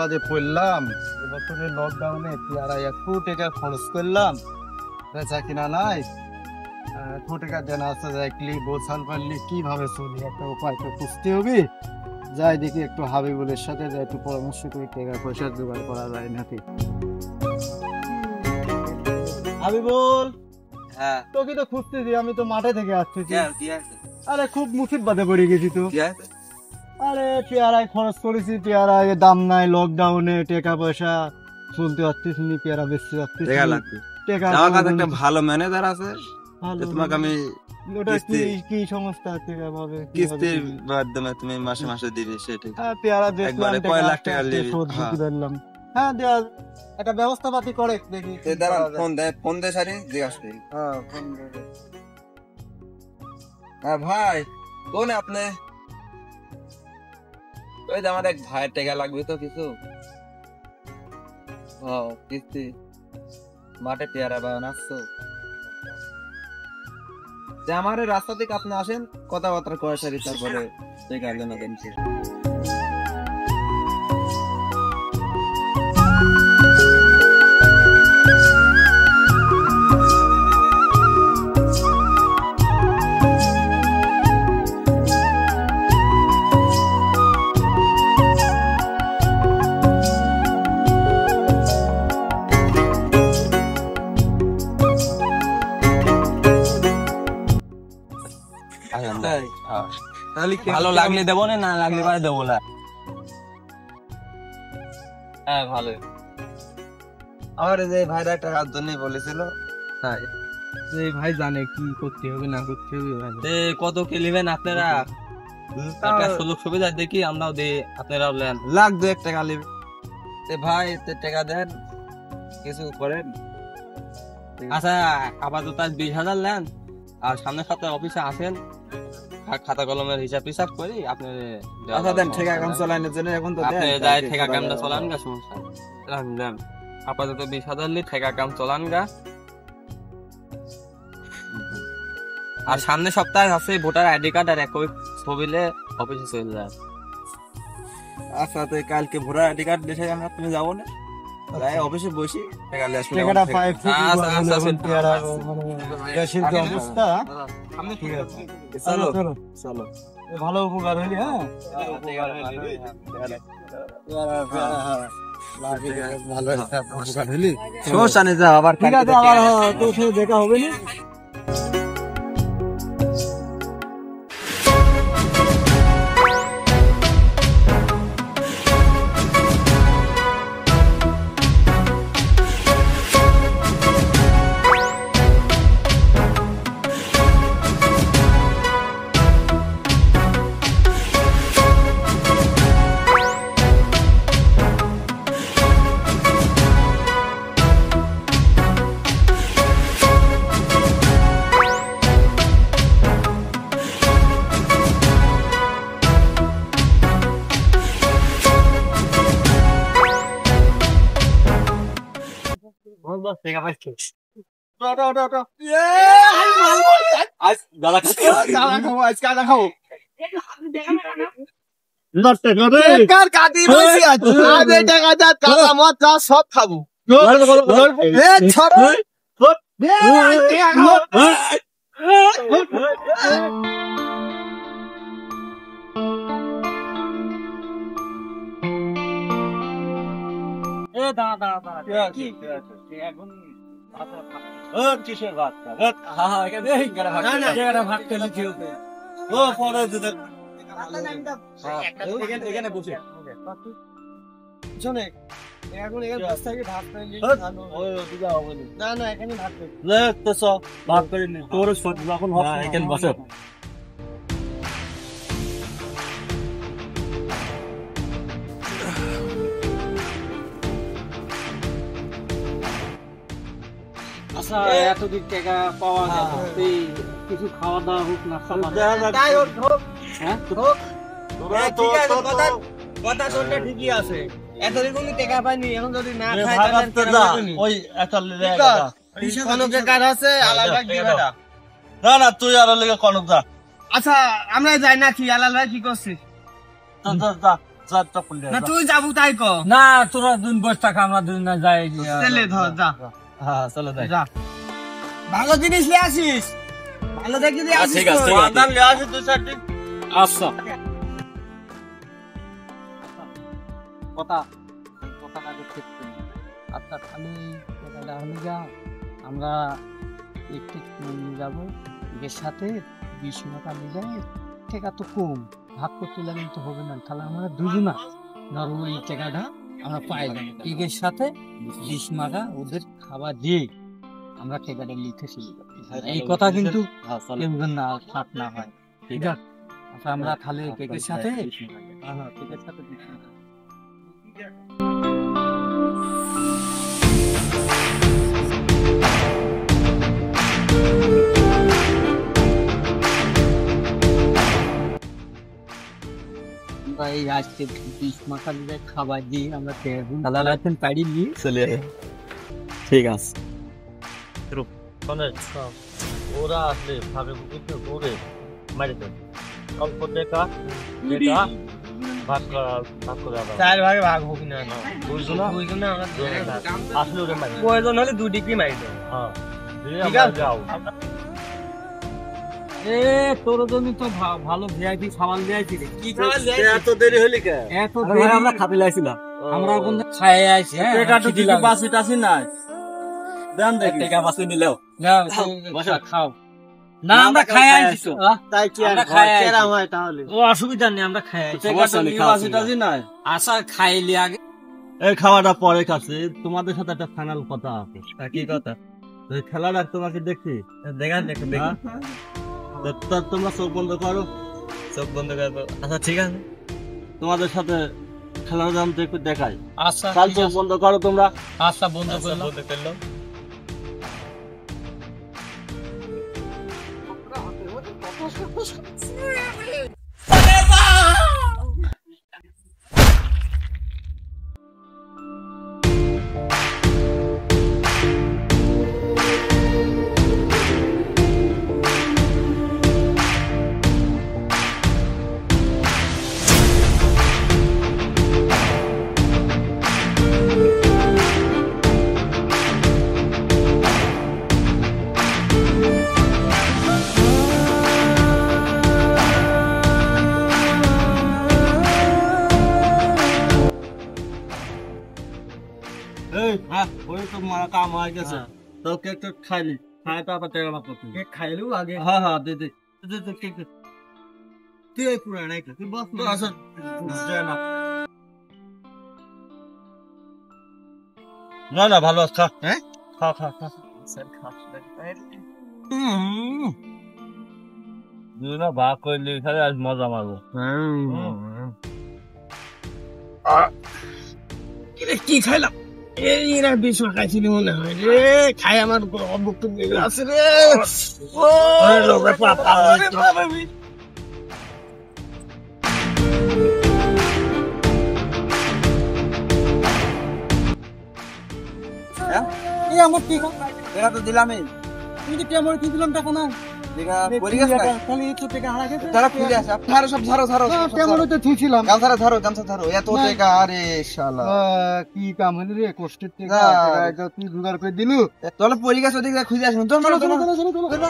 বিপদে পড়লাম। এবছরের লকডাউনে পেয়ারা একটু টাকা খরচ করলাম, বেচা কিনা নাই। একটু টাকা দেনা আছে, যাইলি বোঝাল পারলি কিভাবে চলি, একটা উপায় তো খুঁজতে হবে। যাই দেখি একটু হাবিবুলের সাথে যাই একটু পরামর্শ করে টাকা পয়সা জোগাড় করা যায় নাকি। হাবিবুল, হ্যাঁ তোকে তো খুঁজতেছি, আমি তো মাঠে থেকে আসছি। কি আছে? আরে খুব মুসিবতে পড়ে গেছি তো। কি আছে? আরে পেয়ারায় খরচ করেছি, পেয়ারায় দাম নাই, লকডাউনে টাকা পয়সা চলতে পারছিস নি, পেয়ারা বেচতে পারছিস টাকা নি। লাগবে। টাকা আমার কাছে একটা ভালো ম্যানেজার আছে, ভালো তোমাকে আমি ওটা কি কিস্তি- কি সংস্থা থেকে ভাবে কিস্তির মাধ্যমে তুমি মাসে মাসে দিবে সেটাই। হ্যাঁ পেয়ারা দেখলাম, একবারে টাকা কয় লাখ আস্তে টাকা আস্তে নিবি? শোধ হ্যাঁ। দিতে পারলাম। হ্যাঁ দেওয়া একটা ব্যবস্থা পাতি করে দেখি কি করা যায়। ফোন দে সারি জিজ্ঞাসা করি। হ্যাঁ ফোন করে। হ্যাঁ ভাই, কোন আপনি? ওই যে আমার এক ভাইয়ের টাকা লাগবে তো কিছু। ও কিস্তি মাঠে পেয়ারা বাগান আসছো, যে আমার এই রাস্তা থেকে আপনি আসেন, কথাবার্তা কয় সারি, তারপরে টাকা লেনা দেন। ভালো লাগলে দেবো না, না লাগলে পরে দেবো না। হ্যাঁ ভালো। আমার যে ভাইরা একটা কাজ জন্য বলেছিল, হ্যাঁ এই ভাই জানে কি করতে হবে না করতে হবে ভাই। কত কি নেবেন আপনারা? একটা সুযোগ সুবিধা দেখি আমরাও দিই, আপনারাও নেন। লাখ 2 টাকা নেবে। ভাই টাকা দেন, কিছু করেন। আচ্ছা আপাতত 20,000 নেন, আর সামনের সপ্তাহে অফিসে আসেন, খাতা কলমের হিসাব টিসাব করি আপনি। আচ্ছা দেন, টাকা কাম চালানোর জন্য এখন তো আপনি যাই ঠেকা কামটা চলান গা, সমস্যা দেন। আপাতত 20,000 লি ঠেকা কাম চলান গা। আর সামনের সপ্তাহে আছে ভোটার আইডি কার্ড আর একই ছবিলে অফিসে চলে যায়। আচ্ছা তো কালকে ভোটার আইডি কার্ড দেখে আমরা তুমি যাবো না, যাই অফিসে বসি টাকা নিয়ে আসবো। টাকাটা পাই আচ্ছা, আচ্ছা, আচ্ছা। পেয়ারা মানে দেশের যে অবস্থা। ঠিক আছে চলো চলো চলো। ভালো উপকার হইলি। হ্যাঁ ভালো একটা উপকার হইলি। সমস্যা নেই, যাও আবার ঠিক আছে, আবার তোর সাথে দেখা হবে না। সব খাবো। কিসের ভাত? এখানে বসে শোনে, এখন এখানে বসে থেকে ভাত খাই না, না এখানে ভাত খাই ভাত করে নি তোর যখন এখানে বসে। আচ্ছা এতদিন টাকা পাওয়া গেছে, কিছু খাওয়া দাওয়া হোক না খাবার। হ্যাঁ কথা শুনতে ঠিকই আছে, এতদিন কোনো টাকা পাইনি, এখন যদি না খাই ওই কনকের কাজ আছে আলাল ভাই দিবে না। না না তুই আলাল লেগে কনক যা। আচ্ছা আমরা যাই না কি, আলাল ভাই কি করছিস? না তুই যাবো তাই কো। না তোরা দুদিন বসে থাক, আমরা দুদিন না যাই। চলে ধর যা। হ্যাঁ চলো যাই। যা ভালো জিনিস নিয়ে আসিস, ভালো দেখে দিয়ে আসিস। ঠিক আছে, তো। ঠিক আছে। বাদাম নিয়ে আসিস 2-4টি। আচ্ছা কথা কথা না ঠিক করি। আচ্ছা খালি টাকাটা হলে যা, আমরা একটু নিয়ে যাবো এর সাথে 20 টাকা নিয়ে যাই। টাকা তো কম, ভাগ করতে লাগলে তো হবে না, তাহলে আমরা দুজনা ধরো এই টাকাটা আমরা পাই যাবো। এর সাথে 20 টাকা ওদের খাবার দিয়ে আমরা টাকাটা লিখে চলে যাবো। এই কথা কিন্তু হ্যাঁ চলো। কেউ যেন না খাট না হয়, ঠিক আছে? আচ্ছা আমরা তাহলে কেকের সাথে কেকের সাথে 20 টাকা। আমরা এই আজকে 20 টাকা দিয়ে খাবার দিয়ে আমরা খেলা রাখেন পাড়ি নিয়ে চলে যাই। ঠিক আছে। ওরা আসলে ভাবে বুঝতে ঘুরে মারি দেবে অল্প টাকা ভাগ করে আবার 4 ভাগে ভাগ হোক না। বুঝছো না দুইজনে আমরা আসলে ওরে মারি প্রয়োজন হলে 2 ডিগ্রি মারি দেব। হ্যাঁ দিয়ে ঠিক আমরা আছে। যাও এ তোর জন্য তো ভালো ভিআইপি সামান দিয়েছি রে। কি খাওয়া যায়? এত দেরি হলি কে এত দেরি আমরা খাতে লাইছিলাম। আমরা ওখান থেকে খাইয়ে আইছি। হ্যাঁ টাকাটা কি বাসি টাসি নাই দেন দেখি টাকা বাঁচিয়ে নিলেও যাও বসো। খাও। না আমরা খাইয়ে আইছি তো। তাই কি আর আমরা খাই আইছি। কেরাম হয় তাহলে ও অসুবিধা নেই, আমরা খাইয়ে আইছি। টাকাটা কি বাসি টাসি নাই আশা খাইলি আগে। এই খাওয়াটা পরে খাচ্ছে তোমাদের সাথে একটা ফাইনাল কথা আছে কি কথা খেলাটা তোমাকে দেখি দেখান দেখো দেখি। তোমরা চোখ বন্ধ করো চোখ বন্ধ করবো। আচ্ছা ঠিক আছে। তোমাদের সাথে খেলার জানতে একটু দেখাই আচ্ছা কাল চোখ বন্ধ করো তোমরা আচ্ছা বন্ধ করলাম। বন্ধ করলাম। এই হ্যাঁ ওই তো মারা কাম হয়ে গেছে তো কেক টেক খাইলি খাই তারপর টাকা মাত্র কেক খাইলু আগে। হ্যাঁ হ্যাঁ দে দে দে দে কেক দে। তুই এই পুরা নাই তুই বস না আসল না না না ভালো আছে খা হ্যাঁ খা খা খা স্যার খাচ্ছে। দুই না ভাগ করলি খালি আজ মজা মারবো কি খাইলাম? এই না 20 টাকা খাইছিলি মনে হয় রে। খাই আমার বুক তো বের আছে রে। ও লোকে পাপা রে বাবা। এই আমার টিকা টাকা তো দিলামই। তুই তো কেমন কি দিলাম টাকা না। টাকা পড়ে গেছে। তাহলে একটু টাকা হারা গেছে। তারা ফিরে আসে। আপনারা সব ধরো ধরো। কেমন তো ঠিকছিলাম। গামছা ধরো। এত টাকা আরে শালা। কি কাম হলো রে, কষ্টের না। টাকা তুই জোগাড় করে দিলু। চলো পড়ে গেছে ওদিকে খুঁজে আসুন। চলো চলো চলো।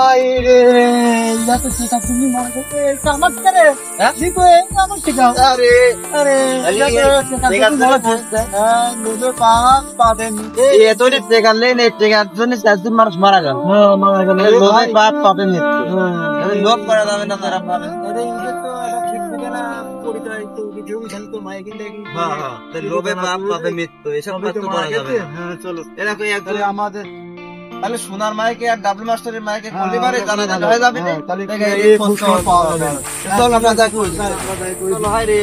আরে এত টাকা তুমি মনে করতে আমার করে দিবো আমার টাকা। আরে আরে টাকা মনে পড়ছে। নিজে পাঁচ পাবেন। এত টাকা লেন এই টাকার জন্য 4 জন মানুষ মারা গেল। মারা গেল। লোভে পাপ পাবে মৃত্যু। লোভ করা যাবে না তারা পাবে। লোভে পাপ পাবে মৃত্যু এসব কাজ তো করা যাবে না। চলো এরকম একজন আমাদের তাহলে সোনার মাইকে আর ডাবল মাস্টারের মাইকে করলে পারে জানা হয়ে যাবে না। তাহলে দেখে এই খোঁজ খবর পাওয়া যাবে। চল আমরা যাই করি। চলো হায় রে।